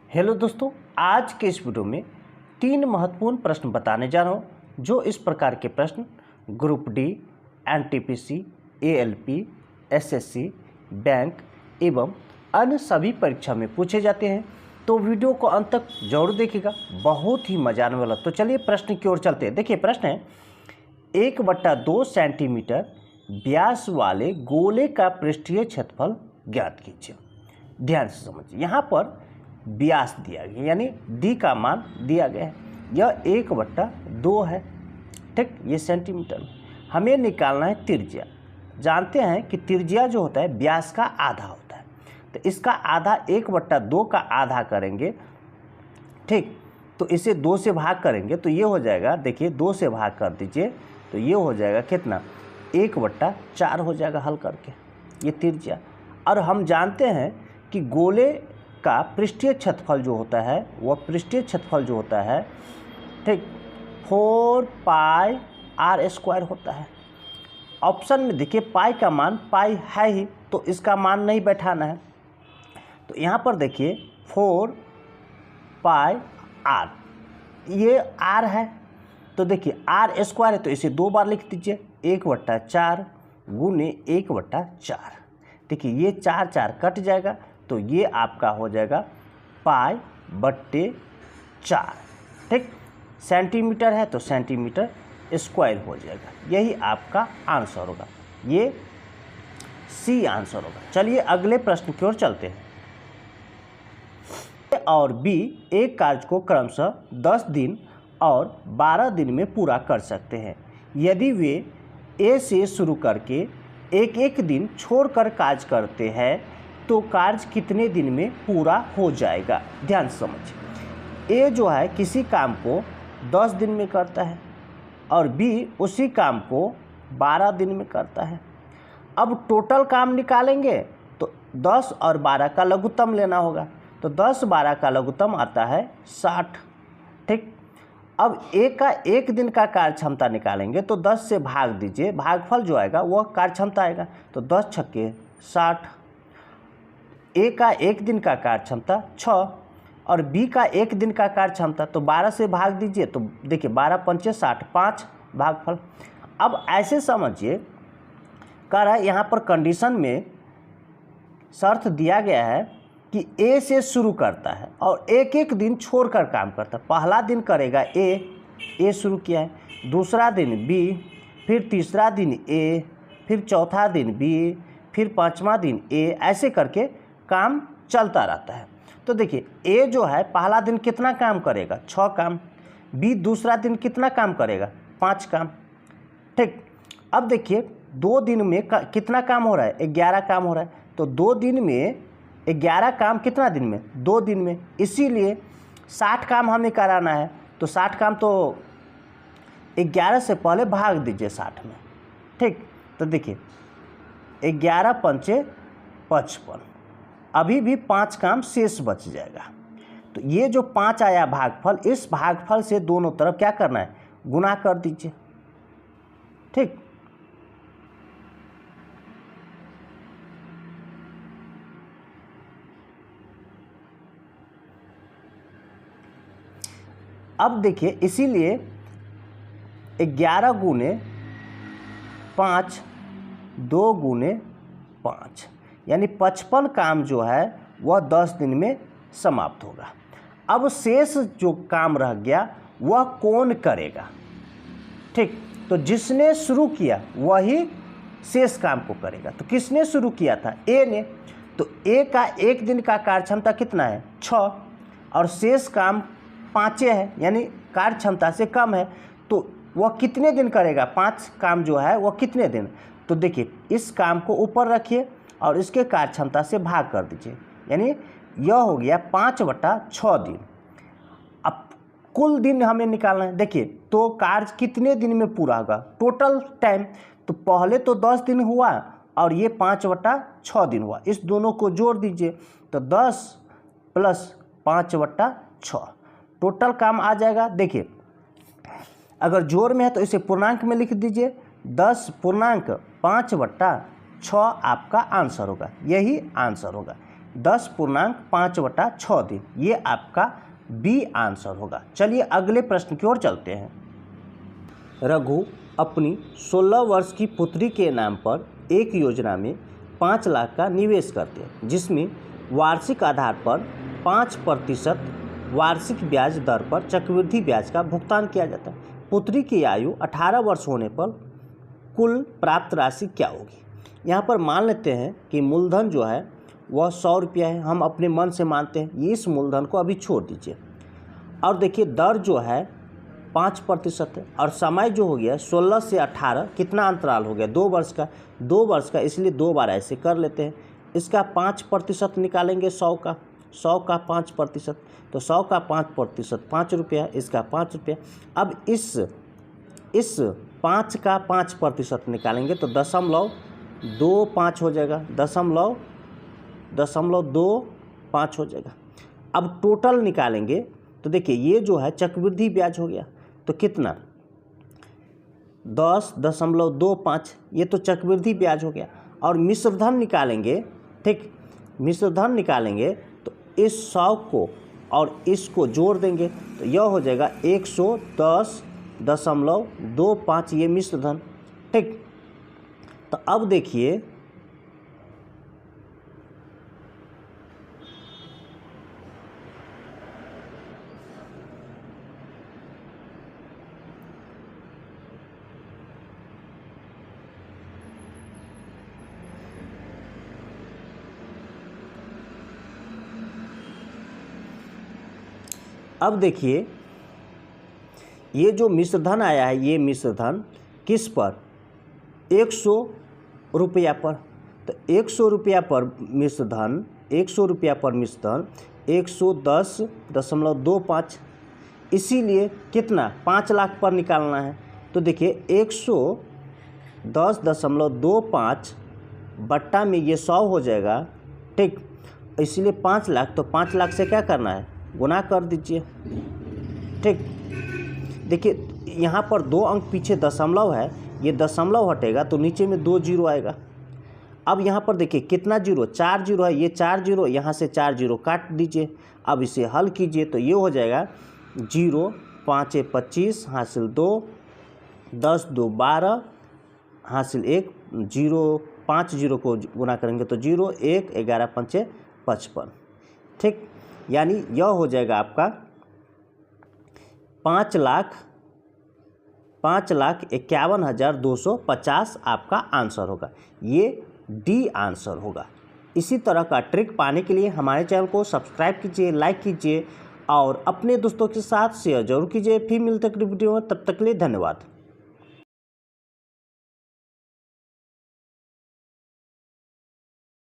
Hello दोस्तों, आज के इस वीडियो में 3 महत्वपूर्ण प्रश्न बताने जा रहा हूँ जो इस प्रकार के प्रश्न group D, NTPC, ALP, SSC, bank एवं अन्य सभी परीक्षा में पूछे जाते हैं। तो वीडियो को अंत तक जरूर देखिएगा, बहुत ही मजा आने वाला। तो चलिए प्रश्न की ओर चलते हैं। देखिए प्रश्न है 1/2 सेंटीमीटर व्यास वाले गोले का पृष्ठीय क्षेत्रफल ज्ञात कीजिए। ध्यान से समझिए, यहाँ पर व्यास दिया गया यानी डी का मान दिया गया है। यह 1/2 है, ठीक। ये सेंटीमीटर में हमें निकालना है त्रिज्या। जानते हैं कि त्रिज्या जो होता है व्यास का आधा होता है, तो इसका आधा 1/2 का आधा करेंगे, ठीक। तो इसे 2 से भाग करेंगे तो ये हो जाएगा, देखिए 2 से भाग कर दीजिए तो ये हो जाएगा कितना, 1/4 हो जाएगा हल करके, ये त्रिज्या। और हम जानते हैं कि गोले का पृष्ठीय क्षेत्रफल जो होता है वह पृष्ठीय क्षेत्रफल जो होता है, ठीक, 4πr² होता है। ऑप्शन में देखिए पाई का मान पाई है ही, तो इसका मान नहीं बैठाना है। तो यहाँ पर देखिए 4πr, ये r है, तो देखिए r² है तो इसे 2 बार लिख दीजिए, 1/4 गुने 1/4। देखिए ये 4 कट जाएगा तो ये आपका हो जाएगा π/4, ठीक। सेंटीमीटर है तो सेंटीमीटर स्क्वायर हो जाएगा, यही आपका आंसर होगा, ये सी आंसर होगा। चलिए अगले प्रश्न की ओर चलते हैं। ए और बी एक कार्य को क्रमशः 10 दिन और 12 दिन में पूरा कर सकते हैं। यदि वे ए से शुरू करके एक दिन छोड़कर कार्य करते हैं तो कार्य कितने दिन में पूरा हो जाएगा। ध्यान से समझिए, ए जो है किसी काम को 10 दिन में करता है और बी उसी काम को 12 दिन में करता है। अब टोटल काम निकालेंगे तो 10 और 12 का लघुत्तम लेना होगा, तो 10-12 का लघुत्तम आता है 60, ठीक। अब ए का एक दिन का कार्य क्षमता निकालेंगे तो 10 से भाग दीजिए, भागफल जो आएगा वह कार्य क्षमता आएगा, तो 10 छक्के 60। ए का एक दिन का कार्य क्षमता 6 और बी का एक दिन का कार्य क्षमता, तो 12 से भाग दीजिए तो देखिए 12 पंचे 60, 5 भागफल। अब ऐसे समझिए, कह रहा है यहाँ पर कंडीशन में शर्त दिया गया है कि ए से शुरू करता है और एक दिन छोड़कर काम करता है। पहला दिन करेगा ए शुरू किया है, दूसरा दिन बी, फिर तीसरा दिन ए, फिर चौथा दिन बी, फिर पांचवा दिन ए, ऐसे करके काम चलता रहता है। तो देखिए ए जो है पहला दिन कितना काम करेगा, 6 काम, बी दूसरा दिन कितना काम करेगा, 5 काम, ठीक। अब देखिए 2 दिन में कितना काम हो रहा है, 11 काम हो रहा है, तो 2 दिन में 11 काम कितना दिन में, 2 दिन में, इसीलिए 60 काम हमें कराना है। तो 60 काम तो 11 से पहले भाग दीजिए 60 में, ठीक। तो देखिए 11 पंचे 55, अभी भी 5 काम शेष बच जाएगा। तो ये जो 5 आया भागफल, इस भागफल से दोनों तरफ क्या करना है, गुना कर दीजिए, ठीक। अब देखिए इसीलिए 11 गुने 5, 2 गुने 5, यानी 55 काम जो है वह 10 दिन में समाप्त होगा। अब शेष जो काम रह गया वह कौन करेगा, ठीक। तो जिसने शुरू किया वही शेष काम को करेगा। तो किसने शुरू किया था, ए ने, तो ए का एक दिन का कार्य क्षमता कितना है, 6, और शेष काम 5 है, यानी कार्य क्षमता से कम है, तो वह कितने दिन करेगा, 5 काम जो है वह कितने दिन। तो देखिए इस काम को ऊपर रखिए और इसके कार्य क्षमता से भाग कर दीजिए, यानी यह हो गया 5/6 दिन। अब कुल दिन हमें निकालना है। देखिए तो कार्य कितने दिन में पूरा होगा, टोटल टाइम, तो पहले तो 10 दिन हुआ और ये 5/6 दिन हुआ, इस दोनों को जोड़ दीजिए तो 10 + 5/6 टोटल काम आ जाएगा। देखिए अगर जोड़ में है तो इसे पूर्णांक में लिख दीजिए, 10.5/6 आपका आंसर होगा, यही आंसर होगा। 10.5/6 दिन। ये आपका बी आंसर होगा। चलिए अगले प्रश्न की ओर चलते हैं। रघु अपनी 16 वर्ष की पुत्री के नाम पर एक योजना में 5 लाख का निवेश करते हैं, जिसमें वार्षिक आधार पर 5% वार्षिक ब्याज दर पर चक्रवृद्धि ब्याज का भुगतान किया जाता है। पुत्री की आयु 18 वर्ष होने पर कुल प्राप्त राशि क्या होगी? यहाँ पर मान लेते हैं कि मूलधन जो है वह 100 रुपया है। हम अपने मन से मानते हैं, इस मूलधन को अभी छोड़ दीजिए। और देखिए दर जो है 5% है, और समय जो हो गया 16 से 18, कितना अंतराल हो गया? 2 वर्ष का। 2 वर्ष का, इसलिए 2 बार ऐसे कर लेते हैं। इसका 5% निकालेंगे 100 का। 100 का 5%, तो 100 का 5%, 5 रुपया, इसका 5 रुपया। अब इस 5 का 5% निकालेंगे तो 0.25 हो जाएगा। 0.25 हो जाएगा। अब टोटल निकालेंगे तो देखिए ये जो है चक्रवृद्धि ब्याज हो गया, तो कितना? 10.25, ये तो चक्रवृद्धि ब्याज हो गया। और मिश्रधन निकालेंगे, ठीक, मिश्रधन निकालेंगे तो इस 100 को और इसको जोड़ देंगे तो यह हो जाएगा 110.25, ये मिश्रधन, ठीक। तो अब देखिए ये जो मिश्रधन आया है, ये मिश्रधन किस पर? 100 रुपया पर। तो 100 रुपया पर मिश्रधन, 100 रुपया पर मिश्रधन 110.25, इसीलिए कितना? 5 लाख पर निकालना है। तो देखिए 110.25 बट्टा में ये 100 हो जाएगा, ठीक, इसीलिए 5 लाख। तो 5 लाख से क्या करना है? गुना कर दीजिए, ठीक। देखिए यहाँ पर 2 अंक पीछे दशमलव है, ये दशमलव हटेगा तो नीचे में 2 जीरो आएगा। अब यहाँ पर देखिए कितना जीरो? 4 जीरो है, ये 4 जीरो, यहाँ से 4 जीरो काट दीजिए। अब इसे हल कीजिए तो ये हो जाएगा 0, 5 25 हासिल 2, 10 2 12 हासिल 1, 0, 5 जीरो को गुना करेंगे तो 0, 1, 11 5 55, ठीक। यानी यह हो जाएगा आपका 5,51,250 आपका आंसर होगा। ये डी आंसर होगा। इसी तरह का ट्रिक पाने के लिए हमारे चैनल को सब्सक्राइब कीजिए, लाइक कीजिए और अपने दोस्तों के साथ शेयर जरूर कीजिए। फिर मिलते हैं वीडियो में, तब तक के लिए धन्यवाद।